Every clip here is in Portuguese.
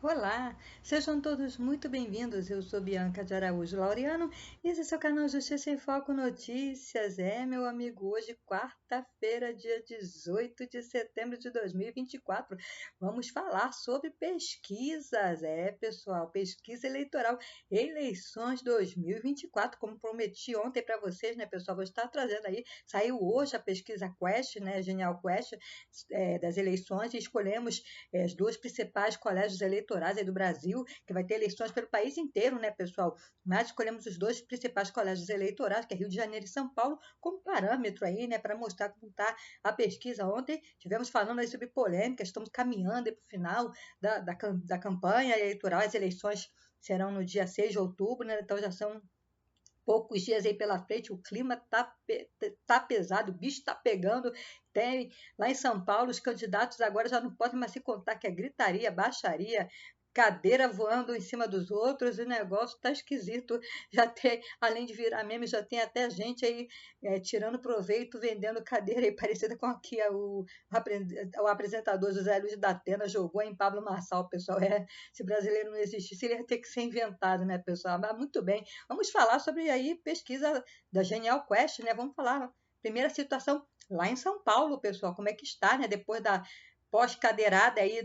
Olá, sejam todos muito bem-vindos. Eu sou Bianca de Araújo Laureano e esse é seu canal Justiça em Foco Notícias. Meu amigo, hoje, quarta-feira, dia 18 de setembro de 2024, vamos falar sobre pesquisas. Pessoal, pesquisa eleitoral, eleições 2024, como prometi ontem para vocês, né, pessoal? Vou estar trazendo aí, saiu hoje a pesquisa Quest, né, Genial Quest, das eleições e escolhemos as duas principais colégios eleitorais aí do Brasil, que vai ter eleições pelo país inteiro, né, pessoal? Mas escolhemos os dois principais colégios eleitorais, que é Rio de Janeiro e São Paulo, como parâmetro aí, né, para mostrar como está a pesquisa. Ontem tivemos falando aí sobre polêmica, estamos caminhando para o final da campanha eleitoral, as eleições serão no dia 6 de outubro, né, então já são poucos dias aí pela frente, o clima tá pesado, o bicho tá pegando. Tem lá em São Paulo, os candidatos agora já não podem mais se contar, que é gritaria, baixaria, cadeira voando em cima dos outros, o negócio tá esquisito. Já tem, além de virar meme, já tem até gente aí tirando proveito, vendendo cadeira aí, parecida com aqui o apresentador José Luiz da Atena jogou em Pablo Marçal, pessoal. Se brasileiro não existisse, ele ia ter que ser inventado, né, pessoal? Mas muito bem. Vamos falar sobre aí pesquisa da Genial Quest, né? Vamos falar primeira situação lá em São Paulo, pessoal, como é que está, né? Depois da pós-cadeirada aí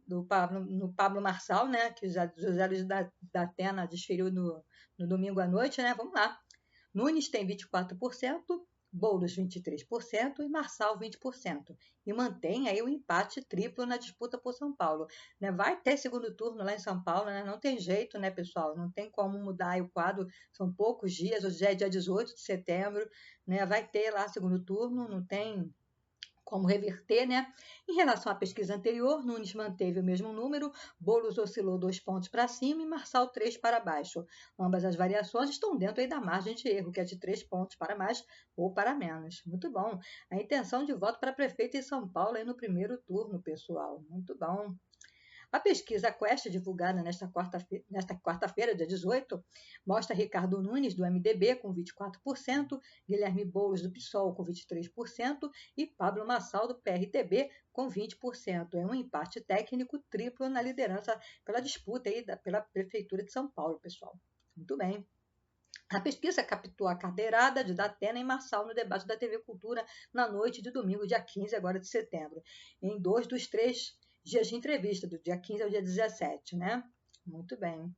no Pablo Marçal, né? Que o José Luiz da Atena desferiu no domingo à noite, né? Vamos lá. Nunes tem 24%, Boulos 23% e Marçal 20%. E mantém aí o empate triplo na disputa por São Paulo. Né? Vai ter segundo turno lá em São Paulo, né? Não tem jeito, né, pessoal? Não tem como mudar o quadro, são poucos dias, hoje já é dia 18 de setembro, né? Vai ter lá segundo turno, não tem como reverter, né? Em relação à pesquisa anterior, Nunes manteve o mesmo número, Boulos oscilou 2 pontos para cima e Marçal 3 para baixo. Ambas as variações estão dentro aí da margem de erro, que é de 3 pontos para mais ou para menos. Muito bom. A intenção de voto para prefeito em São Paulo aí no primeiro turno, pessoal. Muito bom. A pesquisa Quest, divulgada nesta quarta-feira, dia 18, mostra Ricardo Nunes, do MDB, com 24%, Guilherme Boulos, do PSOL, com 23%, e Pablo Marçal, do PRTB, com 20%. É um empate técnico triplo na liderança pela disputa aí pela Prefeitura de São Paulo, pessoal. Muito bem. A pesquisa captou a cadeirada de Datena e Marçal no debate da TV Cultura na noite de domingo, dia 15 agora de setembro, em 2 dos 3 dias de entrevista, do dia 15 ao dia 17, né? Muito bem.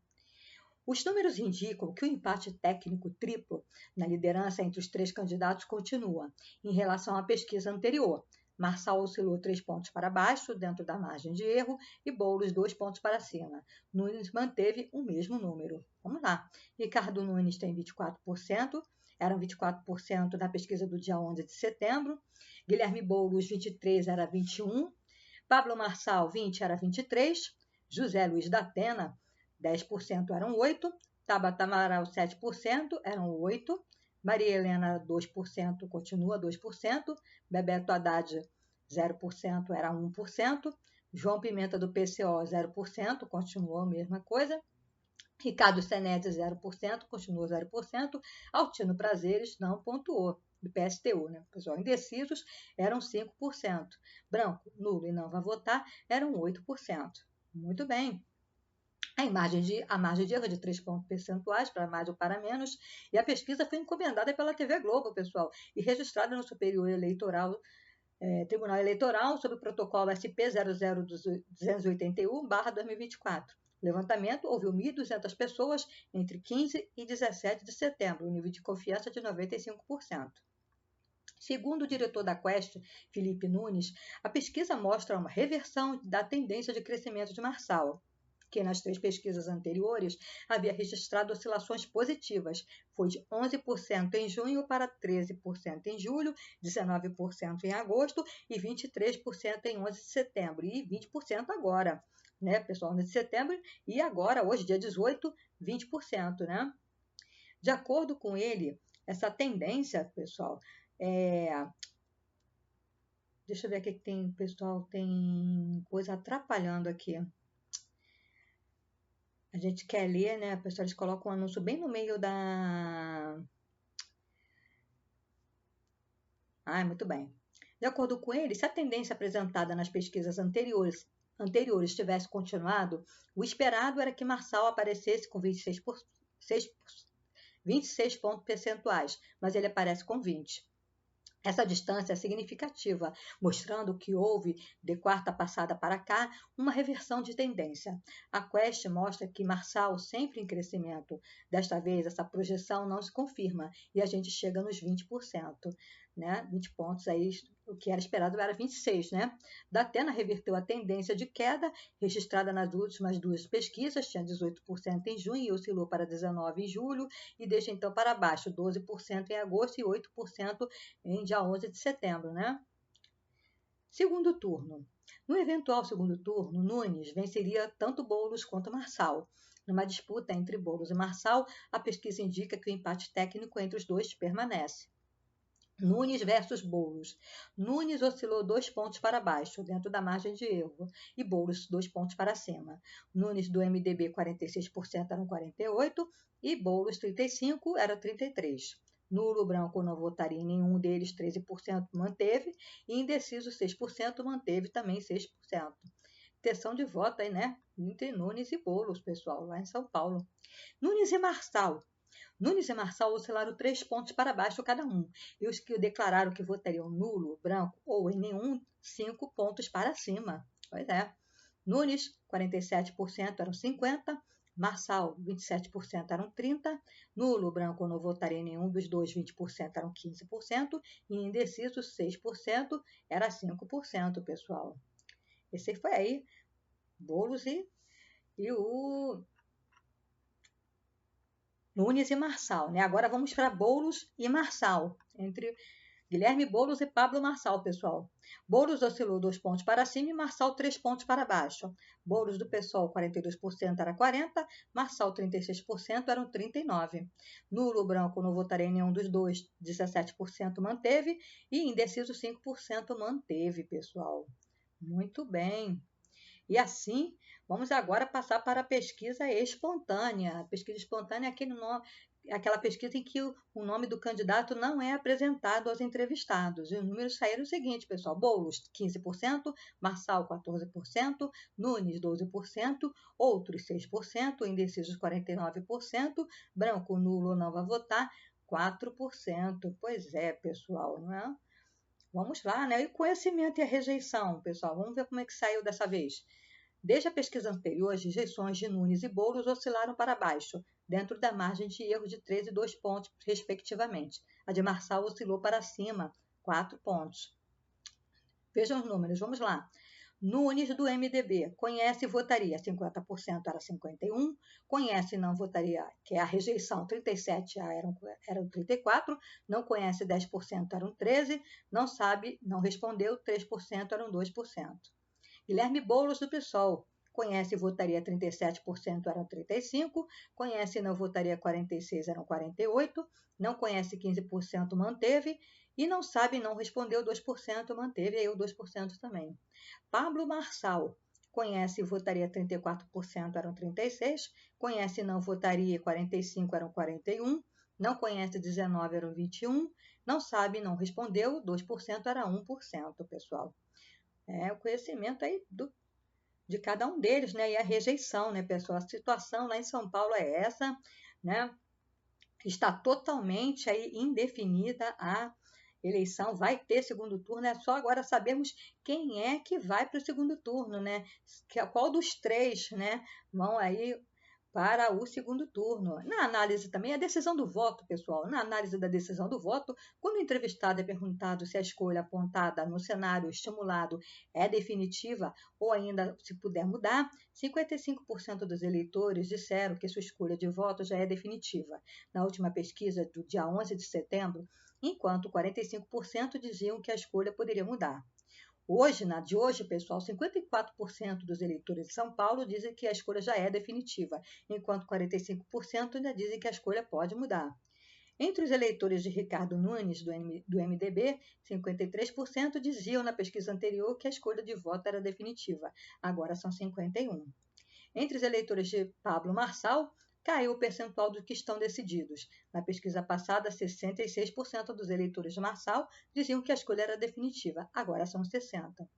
Os números indicam que o empate técnico triplo na liderança entre os três candidatos continua, em relação à pesquisa anterior. Marçal oscilou 3 pontos para baixo, dentro da margem de erro, e Boulos 2 pontos para cima. Nunes manteve o mesmo número. Vamos lá. Ricardo Nunes tem 24%, eram 24% na pesquisa do dia 11 de setembro. Guilherme Boulos, 23%, era 21%. Pablo Marçal, 20%, era 23%. José Luiz da Atena, 10% eram 8%, Tabata Amaral 7% eram 8%, Maria Helena 2% continua 2%, Bebeto Haddad 0% era 1%, João Pimenta do PCO 0% continuou a mesma coisa, Ricardo Senete 0% continuou 0%, Altino Prazeres não pontuou, do PSTU, né? Pessoal, indecisos eram 5%, branco, nulo e não vai votar eram 8%. Muito bem. A margem de erro é de 3 pontos percentuais, para mais ou para menos, e a pesquisa foi encomendada pela TV Globo, pessoal, e registrada no Superior Eleitoral, Tribunal Eleitoral, sob o protocolo SP 00281/2024. O levantamento ouviu 1.200 pessoas entre 15 e 17 de setembro, o nível de confiança de 95%. Segundo o diretor da Quest, Felipe Nunes, a pesquisa mostra uma reversão da tendência de crescimento de Marçal, que nas 3 pesquisas anteriores havia registrado oscilações positivas. Foi de 11% em junho para 13% em julho, 19% em agosto e 23% em 11 de setembro e 20% agora, né, pessoal, 11 de setembro e agora, hoje, dia 18, 20%, né? De acordo com ele, essa tendência, pessoal, deixa eu ver aqui que tem, pessoal, tem coisa atrapalhando aqui. A gente quer ler, né? Pessoal, eles colocam um anúncio bem no meio da... muito bem. De acordo com ele, se a tendência apresentada nas pesquisas anteriores anteriores tivesse continuado, o esperado era que Marçal aparecesse com 26 pontos percentuais, mas ele aparece com 20. Essa distância é significativa, mostrando que houve, de quarta passada para cá, uma reversão de tendência. A Quest mostra que Marçal sempre em crescimento. Desta vez, essa projeção não se confirma e a gente chega nos 20%, né? 20 pontos aí, o que era esperado era 26, né? Datena reverteu a tendência de queda registrada nas últimas duas pesquisas, tinha 18% em junho e oscilou para 19% em julho, e deixa então para baixo 12% em agosto e 8% em dia 11 de setembro, né? Segundo turno. No eventual segundo turno, Nunes venceria tanto Boulos quanto Marçal. Numa disputa entre Boulos e Marçal, a pesquisa indica que o empate técnico entre os dois permanece. Nunes versus Boulos. Nunes oscilou 2 pontos para baixo, dentro da margem de erro, e Boulos 2 pontos para cima. Nunes do MDB 46% eram 48% e Boulos 35% era 33%. Nulo branco não votaria em nenhum deles, 13% manteve, e indeciso 6% manteve também 6%. Intenção de voto aí, né? Entre Nunes e Boulos, pessoal, lá em São Paulo. Nunes e Marçal. Nunes e Marçal oscilaram 3 pontos para baixo cada um, e os que declararam que votariam nulo, branco ou em nenhum, 5 pontos para cima. Pois é. Nunes, 47% eram 50%, Marçal, 27% eram 30%, nulo, branco não votaria em nenhum dos dois, 20% eram 15%, e indeciso, 6% era 5%, pessoal. Esse foi aí, Boulos e o Nunes e Marçal, né? Agora vamos para Boulos e Marçal, entre Guilherme Boulos e Pablo Marçal, pessoal. Boulos oscilou 2 pontos para cima e Marçal 3 pontos para baixo. Boulos do PSOL, 42% era 40%, Marçal 36% eram 39%. Nulo branco não votaria em nenhum dos dois, 17% manteve, e indeciso 5% manteve, pessoal. Muito bem. E assim, vamos agora passar para a pesquisa espontânea. A pesquisa espontânea é aquela pesquisa em que o nome do candidato não é apresentado aos entrevistados. E os números saíram o seguinte, pessoal: Boulos, 15%, Marçal, 14%, Nunes, 12%, outros 6%, indecisos, 49%, branco, nulo, não vai votar, 4%. Pois é, pessoal, não é? Vamos lá, né? E o conhecimento e a rejeição, pessoal? Vamos ver como é que saiu dessa vez. Desde a pesquisa anterior, as rejeições de Nunes e Boulos oscilaram para baixo, dentro da margem de erro de 13 e 2 pontos, respectivamente. A de Marçal oscilou para cima, 4 pontos. Vejam os números, vamos lá. Nunes, do MDB, conhece e votaria, 50% era 51%, conhece e não votaria, que é a rejeição, 37% eram 34%, não conhece 10% eram 13%, não sabe, não respondeu, 3% eram 2%. Guilherme Boulos, do PSOL, conhece e votaria 37%, eram 35%, conhece e não votaria 46%, eram 48%, não conhece 15%, manteve, e não sabe, não respondeu 2%, manteve aí o 2% também. Pablo Marçal, conhece e votaria 34%, eram 36%, conhece e não votaria 45%, eram 41%, não conhece 19%, eram 21%, não sabe, não respondeu 2%, era 1%, pessoal. É o conhecimento aí de cada um deles, né? E a rejeição, né, pessoal? A situação lá em São Paulo é essa, né? Está totalmente aí indefinida a eleição, vai ter segundo turno, é só agora sabermos quem é que vai para o segundo turno, né? Qual dos três, né, vão aí para o segundo turno. Na análise também, a decisão do voto, pessoal, na análise da decisão do voto, quando o entrevistado é perguntado se a escolha apontada no cenário estimulado é definitiva ou ainda se puder mudar, 55% dos eleitores disseram que sua escolha de voto já é definitiva. Na última pesquisa do dia 11 de setembro, enquanto 45% diziam que a escolha poderia mudar. Hoje, na de hoje, pessoal, 54% dos eleitores de São Paulo dizem que a escolha já é definitiva, enquanto 45% ainda dizem que a escolha pode mudar. Entre os eleitores de Ricardo Nunes, do MDB, 53% diziam na pesquisa anterior que a escolha de voto era definitiva, agora são 51%. Entre os eleitores de Pablo Marçal, caiu o percentual dos que estão decididos. Na pesquisa passada, 66% dos eleitores de Marçal diziam que a escolha era definitiva, agora são 60%.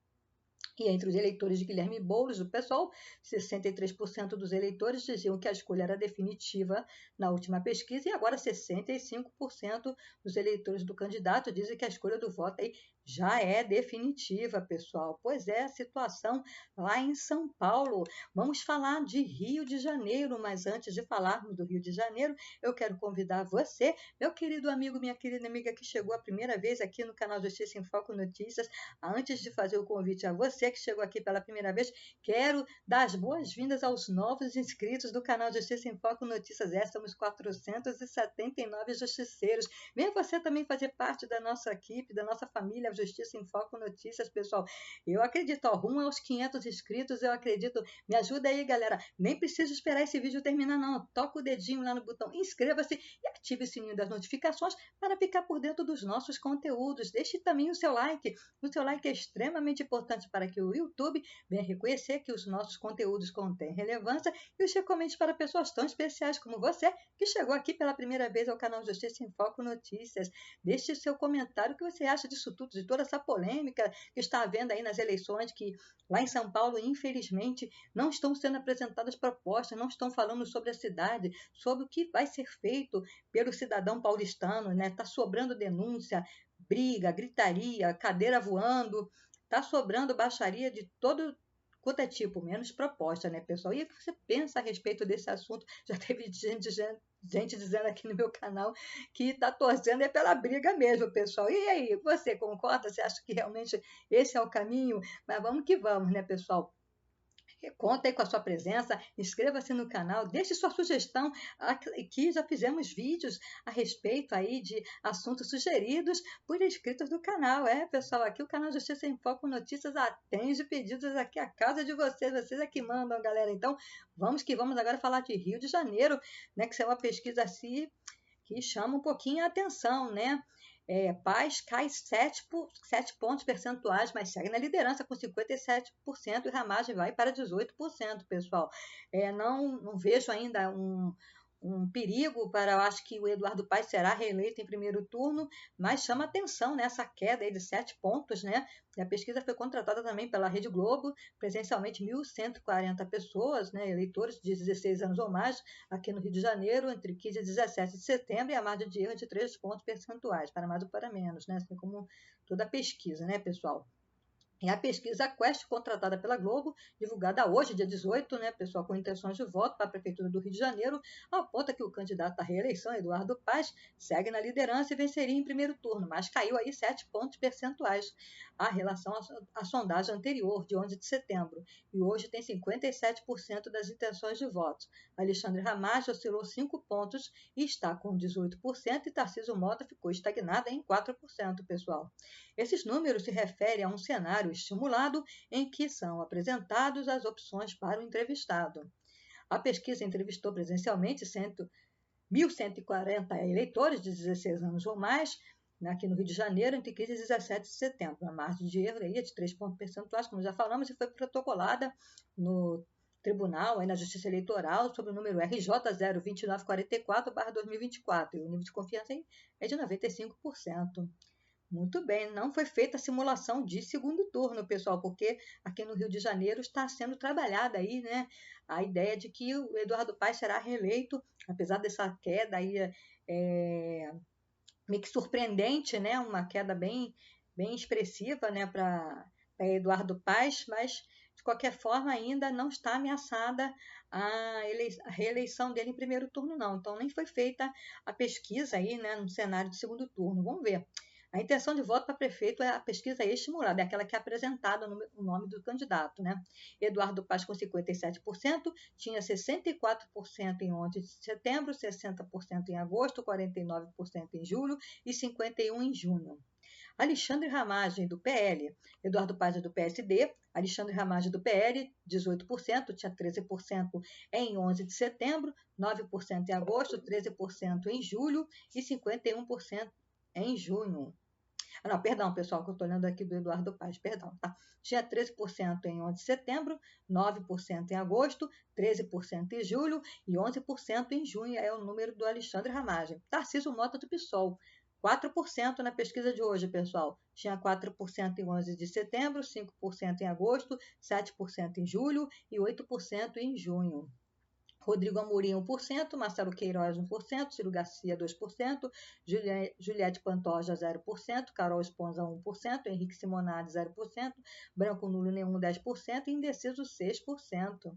E entre os eleitores de Guilherme Boulos, do PSOL, 63% dos eleitores diziam que a escolha era definitiva na última pesquisa, e agora 65% dos eleitores do candidato dizem que a escolha do voto aí já é definitiva, pessoal. Pois é, a situação lá em São Paulo. Vamos falar de Rio de Janeiro, mas antes de falarmos do Rio de Janeiro, eu quero convidar você, meu querido amigo, minha querida amiga que chegou a primeira vez aqui no canal Justiça em Foco Notícias. Antes de fazer o convite a você que chegou aqui pela primeira vez, quero dar as boas-vindas aos novos inscritos do canal Justiça em Foco Notícias. Somos 479 justiceiros. Venha você também fazer parte da nossa equipe, da nossa família Justiça em Foco Notícias, pessoal. Eu acredito, ó, rumo aos 500 inscritos, eu acredito. Me ajuda aí, galera. Nem precisa esperar esse vídeo terminar, não. Toca o dedinho lá no botão inscreva-se e ative o sininho das notificações para ficar por dentro dos nossos conteúdos. Deixe também o seu like. O seu like é extremamente importante para que o YouTube venha reconhecer que os nossos conteúdos contêm relevância e os recomende para pessoas tão especiais como você, que chegou aqui pela primeira vez ao canal Justiça em Foco Notícias. Deixe seu comentário o que você acha disso tudo, de toda essa polêmica que está havendo aí nas eleições, que lá em São Paulo, infelizmente, não estão sendo apresentadas propostas, não estão falando sobre a cidade, sobre o que vai ser feito pelo cidadão paulistano, né? Está sobrando denúncia, briga, gritaria, cadeira voando, está sobrando baixaria de todo quanto é tipo, menos proposta, né, pessoal? E o que você pensa a respeito desse assunto? Já teve gente dizendo aqui no meu canal que está torcendo é pela briga mesmo, pessoal. E aí, você concorda? Você acha que realmente esse é o caminho? Mas vamos que vamos, né, pessoal? Conta aí com a sua presença, inscreva-se no canal, deixe sua sugestão, aqui já fizemos vídeos a respeito aí de assuntos sugeridos por inscritos do canal. Pessoal, aqui o canal Justiça em Foco Notícias atende pedidos aqui à casa de vocês é que mandam, galera. Então, vamos que vamos agora falar de Rio de Janeiro, né, que é uma pesquisa assim que chama um pouquinho a atenção, né? Paz cai 7 pontos percentuais, mas segue na liderança com 57% e Ramagem vai para 18%, pessoal. Não vejo ainda um perigo para, eu acho que o Eduardo Paes será reeleito em primeiro turno, mas chama atenção nessa queda aí de 7 pontos, né? E a pesquisa foi contratada também pela Rede Globo, presencialmente 1.140 pessoas, né, eleitores de 16 anos ou mais, aqui no Rio de Janeiro, entre 15 e 17 de setembro, e a margem de erro de 3 pontos percentuais, para mais ou para menos, né? Assim como toda a pesquisa, né, pessoal? E a pesquisa Quest, contratada pela Globo, divulgada hoje, dia 18, né, pessoal, com intenções de voto para a Prefeitura do Rio de Janeiro, aponta que o candidato à reeleição, Eduardo Paes, segue na liderança e venceria em primeiro turno, mas caiu aí 7 pontos percentuais a relação à sondagem anterior, de 11 de setembro, e hoje tem 57% das intenções de voto. Alexandre Ramagem oscilou 5 pontos e está com 18%, e Tarcísio Mota ficou estagnada em 4%, pessoal. Esses números se referem a um cenário estimulado em que são apresentadas as opções para o entrevistado. A pesquisa entrevistou presencialmente 1.140 eleitores de 16 anos ou mais, aqui no Rio de Janeiro, entre 15 e 17 de setembro. A margem de erro aí é de 3 pontos percentuais, como já falamos, e foi protocolada no Tribunal, aí na Justiça Eleitoral, sobre o número RJ 02944/2024, e o nível de confiança aí é de 95%. Muito bem, não foi feita a simulação de segundo turno, pessoal, porque aqui no Rio de Janeiro está sendo trabalhada aí, né, a ideia de que o Eduardo Paes será reeleito, apesar dessa queda aí, meio que surpreendente, né, uma queda bem expressiva, né, para Eduardo Paes, mas de qualquer forma ainda não está ameaçada a reeleição dele em primeiro turno, não. Então nem foi feita a pesquisa aí, né, no cenário de segundo turno. Vamos ver. A intenção de voto para prefeito é a pesquisa estimulada, é aquela que é apresentada o nome do candidato, né? Eduardo Paes com 57%, tinha 64% em 11 de setembro, 60% em agosto, 49% em julho e 51% em junho. Alexandre Ramagem, do PL, Eduardo Paes é do PSD, Alexandre Ramagem do PL, 18%, tinha 13% em 11 de setembro, 9% em agosto, 13% em julho e 51% em junho. Não, perdão, pessoal, que eu estou olhando aqui do Eduardo Paes, perdão, tá? Tinha 13% em 11 de setembro, 9% em agosto, 13% em julho e 11% em junho é o número do Alexandre Ramagem. Tarcísio Mota do PSOL, 4% na pesquisa de hoje, pessoal. Tinha 4% em 11 de setembro, 5% em agosto, 7% em julho e 8% em junho. Rodrigo Amorim, 1%, Marcelo Queiroz, 1%, Ciro Garcia, 2%, Juliette Pantoja, 0%, Carol Esponza, 1%, Henrique Simonadi, 0%, Branco Nulo, nenhum, 10% e indeciso, 6%.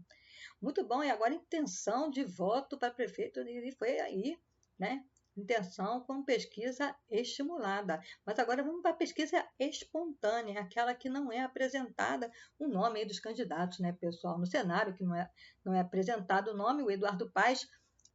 Muito bom, e agora intenção de voto para prefeito, e foi aí, né? Intenção com pesquisa estimulada. Mas agora vamos para a pesquisa espontânea, aquela que não é apresentada o nome aí dos candidatos, né, pessoal? No cenário que não é apresentado o nome, o Eduardo Paes,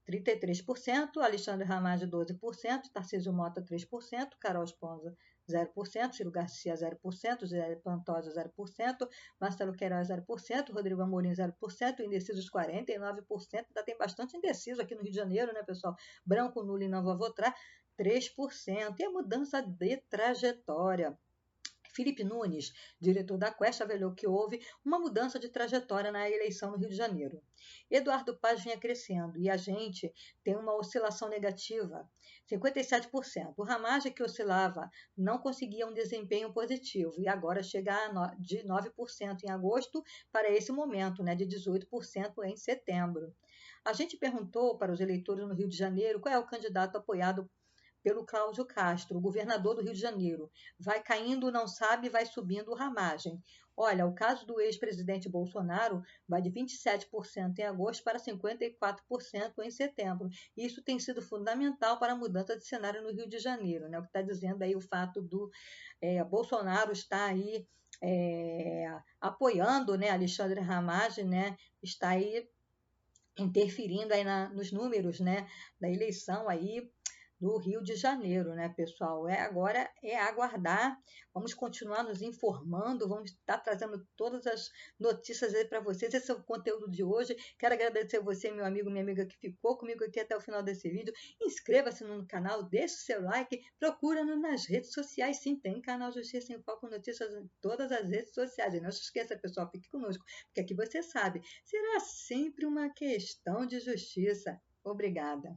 33%, Alexandre Ramage, 12%, Tarcísio Mota, 3%, Carol Esponza, 0%, Ciro Garcia, 0%, Zé Pantoja, 0%, Marcelo Queiroz, 0%, Rodrigo Amorim, 0%, indecisos, 49%, ainda tem bastante indeciso aqui no Rio de Janeiro, né, pessoal? Branco, nulo e não vou votar, 3%. E a mudança de trajetória. Felipe Nunes, diretor da Quest, avaliou que houve uma mudança de trajetória na eleição no Rio de Janeiro. Eduardo Paz vinha crescendo e a gente tem uma oscilação negativa, 57%. O Ramage, que oscilava, não conseguia um desempenho positivo e agora chega de 9% em agosto para esse momento, né, de 18% em setembro. A gente perguntou para os eleitores no Rio de Janeiro qual é o candidato apoiado pelo Cláudio Castro, o governador do Rio de Janeiro. Vai caindo, não sabe, vai subindo Ramagem. Olha, o caso do ex-presidente Bolsonaro vai de 27% em agosto para 54% em setembro. Isso tem sido fundamental para a mudança de cenário no Rio de Janeiro, né? O que está dizendo aí o fato do Bolsonaro estar aí apoiando, né, Alexandre Ramagem, né? Está aí interferindo aí nos números, né, da eleição aí do Rio de Janeiro, né, pessoal? Agora é aguardar, vamos continuar nos informando, vamos estar trazendo todas as notícias aí para vocês. Esse é o conteúdo de hoje. Quero agradecer a você, meu amigo, minha amiga, que ficou comigo aqui até o final desse vídeo. Inscreva-se no canal, deixe o seu like, procura-nos nas redes sociais. Sim, tem canal Justiça em Foco Notícias em todas as redes sociais. E não se esqueça, pessoal, fique conosco, porque aqui você sabe, será sempre uma questão de justiça. Obrigada.